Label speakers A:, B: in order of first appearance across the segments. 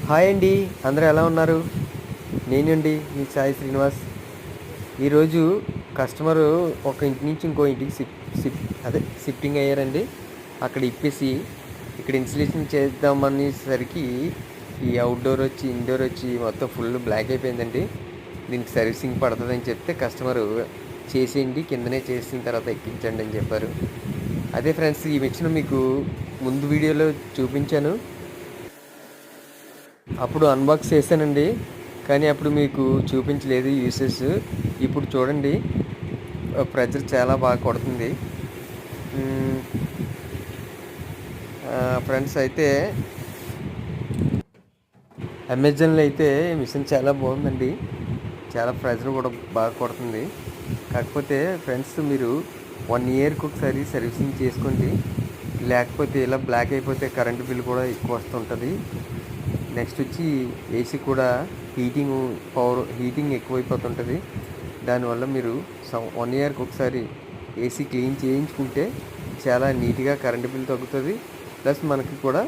A: Hi అండి, అందరూ ఎలా ఉన్నారు? నేనండి మీ సాయి శ్రీనివాస్. ఈరోజు కస్టమరు ఒక ఇంటి నుంచి ఇంకో ఇంటికి షిఫ్టింగ్ అయ్యారండి. అక్కడ ఇప్పేసి ఇక్కడ ఇన్స్టలేషన్ చేద్దామనేసరికి ఈ అవుట్డోర్ వచ్చి ఇండోర్ వచ్చి మొత్తం ఫుల్ బ్లాక్ అయిపోయిందండి. దీనికి సర్వీసింగ్ పడుతుందని చెప్తే కస్టమరు చేసేయండి, కిందనే చేసిన తర్వాత ఎక్కించండి అని చెప్పారు. అదే ఫ్రెండ్స్, ఈ మిషన్ మీకు ముందు వీడియోలో చూపించాను. అప్పుడు అన్బాక్స్ చేశానండి, కానీ అప్పుడు మీకు చూపించలేదు యూసెస్. ఇప్పుడు చూడండి, ప్రెజర్ చాలా బాగా కొడుతుంది. ఫ్రెండ్స్ అయితే అమెజాన్లో అయితే మిషన్ చాలా బాగుందండి, చాలా ప్రెజర్ కూడా బాగా కొడుతుంది. కాకపోతే ఫ్రెండ్స్, మీరు 1 ఇయర్కి ఒకసారి సర్వీసింగ్ చేసుకోండి, లేకపోతే ఇలా బ్లాక్ అయిపోతే కరెంటు బిల్ కూడా ఎక్కువ వస్తుంటుంది. నెక్స్ట్ వచ్చి ఏసీ కూడా హీటింగ్ ఎక్కువైపోతుంటుంది. దానివల్ల మీరు 1 ఇయర్కి ఒకసారి ఏసీ క్లీన్ చేయించుకుంటే చాలా నీట్గా కరెంటు బిల్ తగ్గుతుంది, ప్లస్ మనకి కూడా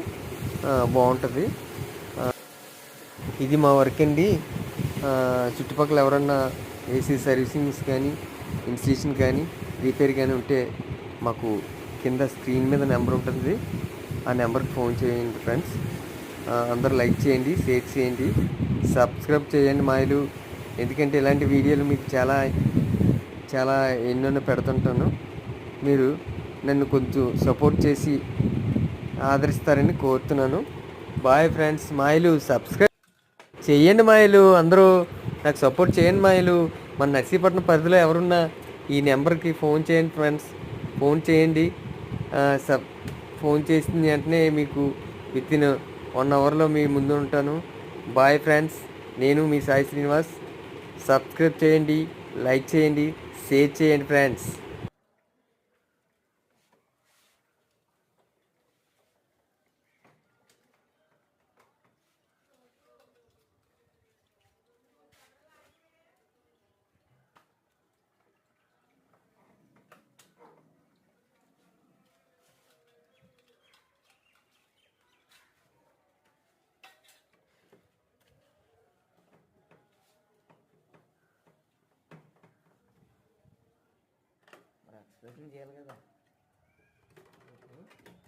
A: బాగుంటుంది. ఇది మా వర్క్ అండి. చుట్టుపక్కల ఎవరన్నా ఏసీ సర్వీసింగ్స్ కానీ, ఇన్స్టలేషన్ కానీ, రిపేర్ కానీ ఉంటే మాకు కింద స్క్రీన్ మీద నెంబర్ ఉంటుంది, ఆ నెంబర్కి ఫోన్ చేయండి ఫ్రెండ్స్. అందరూ లైక్ చేయండి, షేర్ చేయండి, సబ్స్క్రైబ్ చేయండి మాయలు. ఎందుకంటే ఇలాంటి వీడియోలు మీకు చాలా చాలా ఎన్నెన్నో పెడుతుంటాను. మీరు నన్ను కొంచెం సపోర్ట్ చేసి ఆదరిస్తారని కోరుతున్నాను. Bye friends. మాయలు సబ్స్క్రైబ్ చేయండి మాయలు, అందరూ నాకు సపోర్ట్ చేయండి మాయలు. మన నర్సీపట్నం పరిధిలో ఎవరున్నా ఈ నెంబర్కి ఫోన్ చేయండి ఫ్రెండ్స్, ఫోన్ చేయండి. ఫోన్ చేసిన వెంటనే మీకు వితిన్ 1 అవర్లో మీ ముందు ఉంటాను. Bye friends. నేను మీ సాయి శ్రీనివాస్. సబ్స్క్రైబ్ చేయండి, లైక్ చేయండి, షేర్ చేయండి ఫ్రెండ్స్. ఎక్స్ప్లెయిన్ చేయాలి కదా,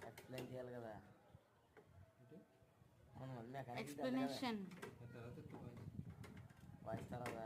A: ఎక్స్ప్లెయిన్ చేయాలి కదా. ఎక్స్ప్లెనేషన్ వాయిస్ తర్వాత